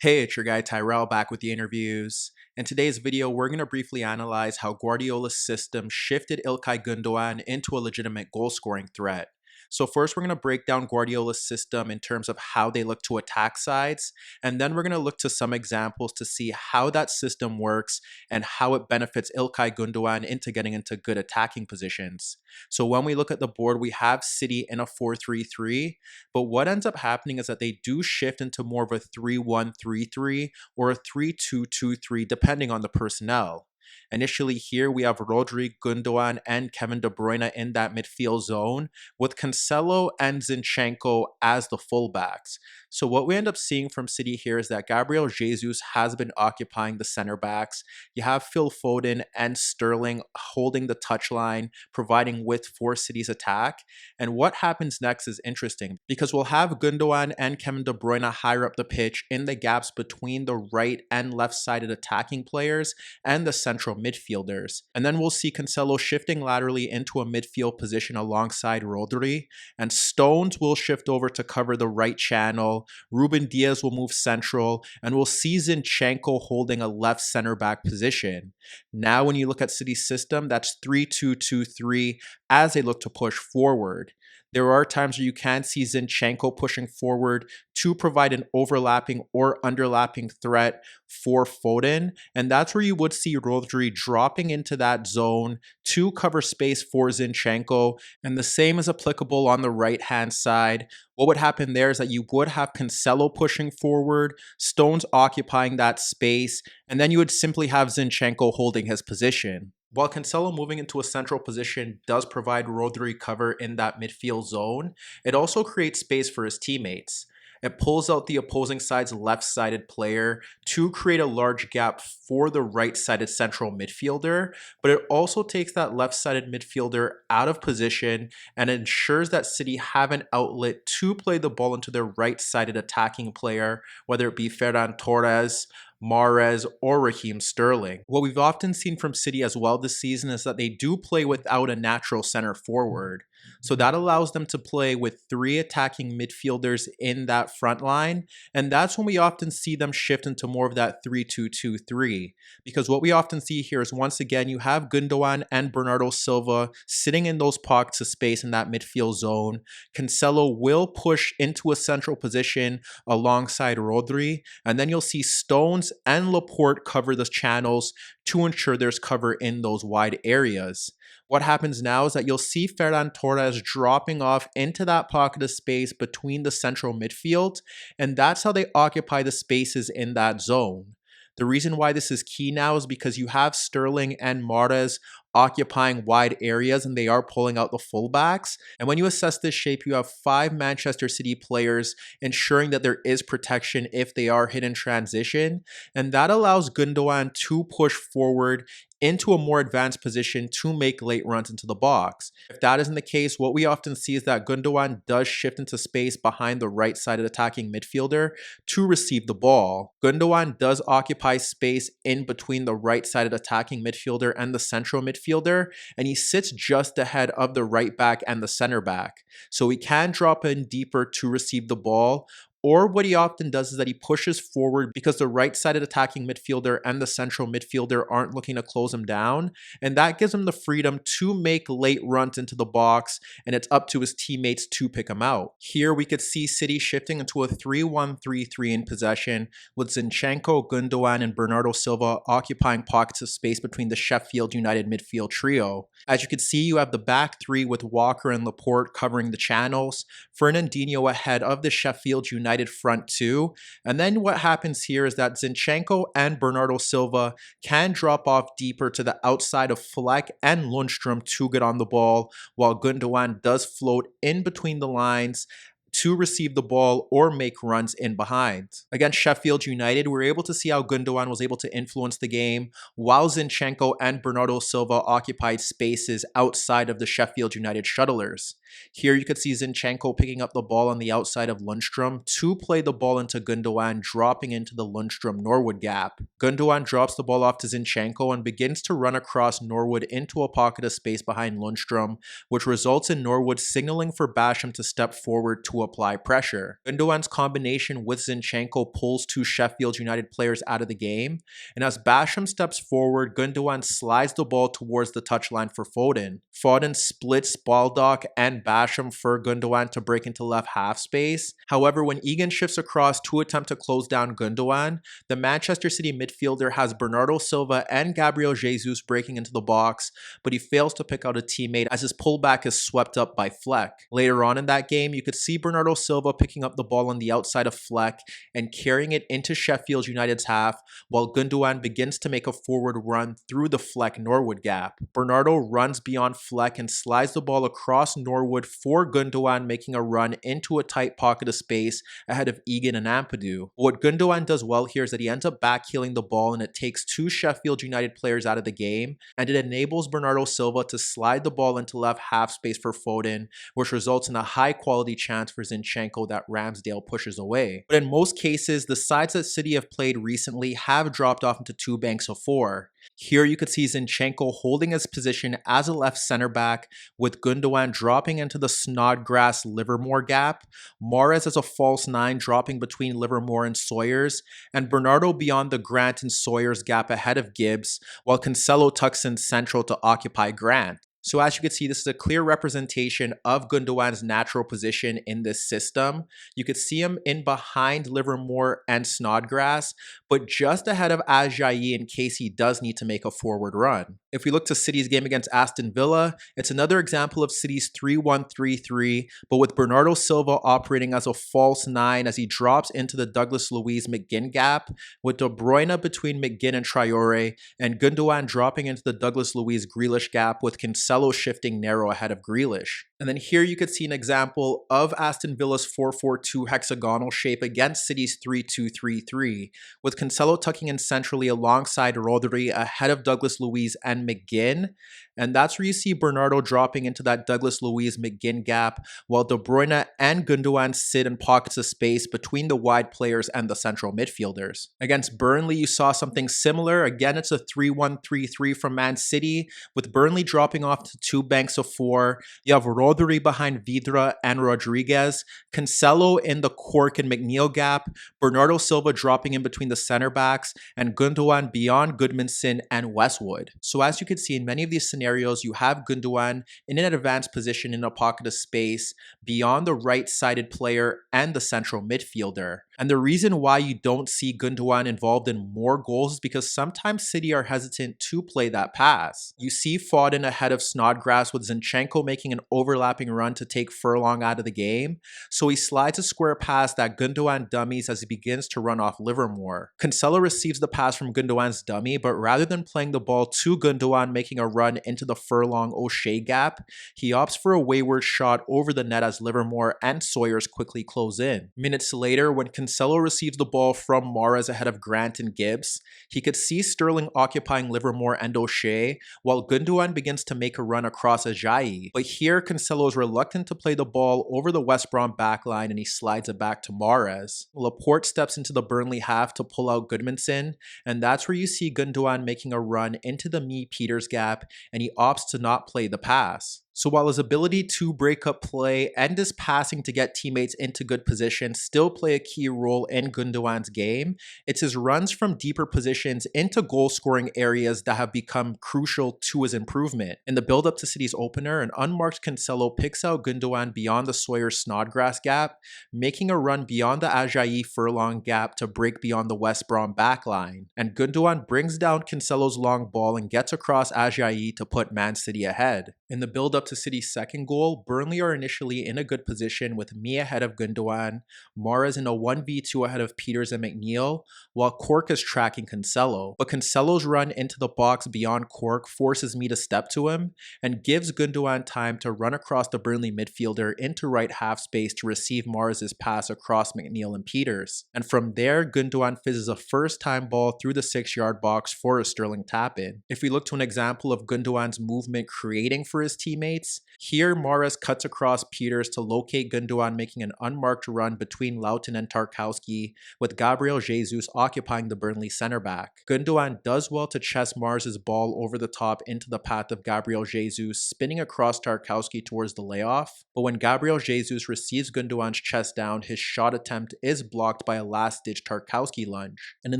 Hey, it's your guy Tyrrell back with the interviews. In today's video, we're going to briefly analyze how Guardiola's system shifted Ilkay Gundogan into a legitimate goal-scoring threat. So first, we're going to break down Guardiola's system in terms of how they look to attack sides, and then we're going to look to some examples to see how that system works and how it benefits Ilkay Gundogan into getting into good attacking positions. So when we look at the board, we have City in a 4-3-3. But what ends up happening is that they do shift into more of a 3-1-3-3 or a 3-2-2-3, depending on the personnel. Initially, here we have Rodri, Gundogan, and Kevin De Bruyne in that midfield zone, with Cancelo and Zinchenko as the fullbacks. So, what we end up seeing from City here is that Gabriel Jesus has been occupying the center backs. You have Phil Foden and Sterling holding the touchline, providing width for City's attack. And what happens next is interesting because we'll have Gundogan and Kevin De Bruyne higher up the pitch in the gaps between the right and left-sided attacking players and the central midfielders. And then we'll see Cancelo shifting laterally into a midfield position alongside Rodri, and Stones will shift over to cover the right channel. Ruben Diaz will move central, and we'll see Zinchenko holding a left center back position. Now, when you look at City's system, that's 3-2-2-3 as they look to push forward. There are times where you can see Zinchenko pushing forward to provide an overlapping or underlapping threat for Foden, and that's where you would see Rodri dropping into that zone to cover space for Zinchenko, and the same is applicable on the right-hand side. What would happen there is that you would have Cancelo pushing forward, Stones occupying that space, and then you would simply have Zinchenko holding his position. While Cancelo moving into a central position does provide Rodri cover in that midfield zone, it also creates space for his teammates. It pulls out the opposing side's left-sided player to create a large gap for the right-sided central midfielder, but it also takes that left-sided midfielder out of position and ensures that City have an outlet to play the ball into their right-sided attacking player, whether it be Ferran Torres, Mahrez, or Raheem Sterling. What we've often seen from City as well this season is that they do play without a natural center forward. So that allows them to play with three attacking midfielders in that front line. And that's when we often see them shift into more of that 3-2-2-3. Because what we often see here is once again, you have Gundogan and Bernardo Silva sitting in those pockets of space in that midfield zone. Cancelo will push into a central position alongside Rodri. And then you'll see Stones and Laporte cover the channels to ensure there's cover in those wide areas. What happens now is that you'll see Ferran Torres dropping off into that pocket of space between the central midfield, and that's how they occupy the spaces in that zone. The reason why this is key now is because you have Sterling and Mahrez occupying wide areas and they are pulling out the fullbacks. And when you assess this shape, you have 5 Manchester City players ensuring that there is protection if they are hit in transition. And that allows Gundogan to push forward into a more advanced position to make late runs into the box. If that isn't the case, what we often see is that Gundogan does shift into space behind the right-sided attacking midfielder to receive the ball. Gundogan does occupy space in between the right-sided attacking midfielder and the central midfielder, and he sits just ahead of the right back and the center back. So he can drop in deeper to receive the ball. Or what he often does is that he pushes forward because the right-sided attacking midfielder and the central midfielder aren't looking to close him down. And that gives him the freedom to make late runs into the box, and it's up to his teammates to pick him out. Here we could see City shifting into a 3-1-3-3 in possession, with Zinchenko, Gundogan, and Bernardo Silva occupying pockets of space between the Sheffield United midfield trio. As you can see, you have the back three with Walker and Laporte covering the channels, Fernandinho ahead of the Sheffield United front two. And then what happens here is that Zinchenko and Bernardo Silva can drop off deeper to the outside of Fleck and Lundstrom to get on the ball, while Gundogan does float in between the lines to receive the ball or make runs in behind. Against Sheffield United, we were able to see how Gundogan was able to influence the game, while Zinchenko and Bernardo Silva occupied spaces outside of the Sheffield United shuttlers. Here you could see Zinchenko picking up the ball on the outside of Lundstrom to play the ball into Gundogan, dropping into the Lundstrom-Norwood gap. Gundogan drops the ball off to Zinchenko and begins to run across Norwood into a pocket of space behind Lundstrom, which results in Norwood signaling for Basham to step forward to to apply pressure. Gundogan's combination with Zinchenko pulls two Sheffield United players out of the game, and as Basham steps forward, Gundogan slides the ball towards the touchline for Foden. Foden splits Baldock and Basham for Gundogan to break into left half space. However, when Egan shifts across to attempt to close down Gundogan, the Manchester City midfielder has Bernardo Silva and Gabriel Jesus breaking into the box, but he fails to pick out a teammate as his pullback is swept up by Fleck. Later on in that game, you could see Bernardo Silva picking up the ball on the outside of Fleck and carrying it into Sheffield United's half, while Gundogan begins to make a forward run through the Fleck-Norwood gap. Bernardo runs beyond Fleck and slides the ball across Norwood for Gundogan, making a run into a tight pocket of space ahead of Egan and Ampadu. What Gundogan does well here is that he ends up backheeling the ball, and it takes two Sheffield United players out of the game, and it enables Bernardo Silva to slide the ball into left half space for Foden, which results in a high quality chance for Zinchenko that Ramsdale pushes away. But in most cases, the sides that City have played recently have dropped off into two banks of four. Here you could see Zinchenko holding his position as a left center back, with Gundogan dropping into the Snodgrass-Livermore gap, Mahrez as a false nine dropping between Livermore and Sawyers, and Bernardo beyond the Grant and Sawyers gap ahead of Gibbs, while Cancelo tucks in central to occupy Grant. So as you can see, this is a clear representation of Gundogan's natural position in this system. You could see him in behind Livermore and Snodgrass, but just ahead of Ajayi in case he does need to make a forward run. If we look to City's game against Aston Villa, it's another example of City's 3-1-3-3, but with Bernardo Silva operating as a false nine as he drops into the Douglas Luiz-McGinn gap, with De Bruyne between McGinn and Traore, and Gundogan dropping into the Douglas Luiz-Grealish gap with Cancelo shifting narrow ahead of Grealish. And then here you could see an example of Aston Villa's 4-4-2 hexagonal shape against City's 3-2-3-3, with Cancelo tucking in centrally alongside Rodri ahead of Douglas Luiz and McGinn. And that's where you see Bernardo dropping into that Douglas Luiz-McGinn gap, while De Bruyne and Gundogan sit in pockets of space between the wide players and the central midfielders. Against Burnley, you saw something similar. Again, it's a 3-1-3-3 from Man City, with Burnley dropping off to two banks of four. You have Rodri behind Vidra and Rodriguez, Cancelo in the Cork and McNeil gap, Bernardo Silva dropping in between the center backs, and Gundogan beyond Goodmanson and Westwood. So as you can see in many of these scenarios, you have Gundogan in an advanced position in a pocket of space beyond the right-sided player and the central midfielder. And the reason why you don't see Gundogan involved in more goals is because sometimes City are hesitant to play that pass. You see Foden ahead of Snodgrass, with Zinchenko making an overlapping run to take Furlong out of the game, so he slides a square pass that Gundogan dummies as he begins to run off Livermore. Cancelo receives the pass from Gundogan's dummy, but rather than playing the ball to Gundogan making a run into the Furlong-O'Shea gap, he opts for a wayward shot over the net as Livermore and Sawyers quickly close in. Minutes later, when Cancelo receives the ball from Mahrez ahead of Grant and Gibbs, he could see Sterling occupying Livermore and O'Shea, while Gundogan begins to make a run across Ajayi. But here, Cancelo is reluctant to play the ball over the West Brom backline and he slides it back to Mahrez. Laporte steps into the Burnley half to pull out Goodmanson, and that's where you see Gundogan making a run into the Peters gap, and he opts to not play the pass. So while his ability to break up play and his passing to get teammates into good position still play a key role in Gundogan's game, it's his runs from deeper positions into goal-scoring areas that have become crucial to his improvement. In the build-up to City's opener, an unmarked Cancelo picks out Gundogan beyond the Sawyers-Snodgrass gap, making a run beyond the Ajayi-Furlong gap to break beyond the West Brom backline. And Gundogan brings down Cancelo's long ball and gets across Ajayi to put Man City ahead. In the build-up to City's second goal, Burnley are initially in a good position with me ahead of Gundogan, Mahrez in a 1v2 ahead of Peters and McNeil, while Cork is tracking Cancelo. But Cancelo's run into the box beyond Cork forces me to step to him and gives Gundogan time to run across the Burnley midfielder into right half space to receive Mahrez's pass across McNeil and Peters. And from there, Gundogan fizzes a first-time ball through the 6-yard box for a Sterling tap-in. If we look to an example of Gundogan's movement creating for his teammates, teammates. Here, Mahrez cuts across Peters to locate Gundogan, making an unmarked run between Loughton and Tarkowski, with Gabriel Jesus occupying the Burnley center back. Gundogan does well to chest Mahrez' ball over the top into the path of Gabriel Jesus, spinning across Tarkowski towards the layoff. But when Gabriel Jesus receives Gundogan's chest down, his shot attempt is blocked by a last-ditch Tarkowski lunge. And in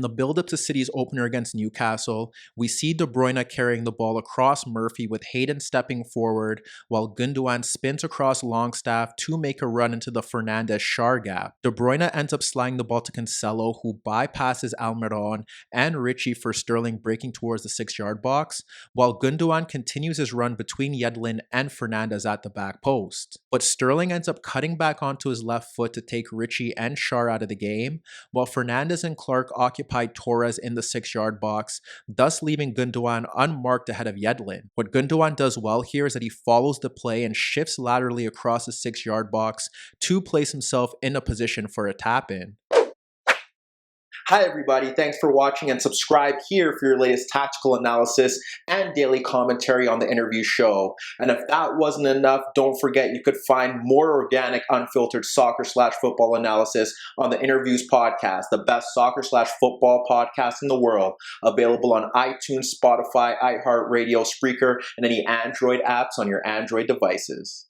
the build-up to City's opener against Newcastle, we see De Bruyne carrying the ball across Murphy with Hayden stepping forward, while Gundogan spins across Longstaff to make a run into the Fernandes-Schär gap. De Bruyne ends up sliding the ball to Cancelo, who bypasses Almiron and Richie for Sterling breaking towards the 6-yard box, while Gundogan continues his run between Yedlin and Fernandes at the back post. But Sterling ends up cutting back onto his left foot to take Richie and Schär out of the game, while Fernandes and Clark occupied Torres in the 6-yard box, thus leaving Gundogan unmarked ahead of Yedlin. What Gundogan does well here is that he follows the play and shifts laterally across the 6-yard box to place himself in a position for a tap-in. Hi everybody, thanks for watching and subscribe here for your latest tactical analysis and daily commentary on the InnerViews show. And if that wasn't enough, don't forget you could find more organic, unfiltered soccer/football analysis on the InnerViews podcast, the best soccer/football podcast in the world, available on iTunes, Spotify, iHeartRadio, Spreaker, and any Android apps on your Android devices.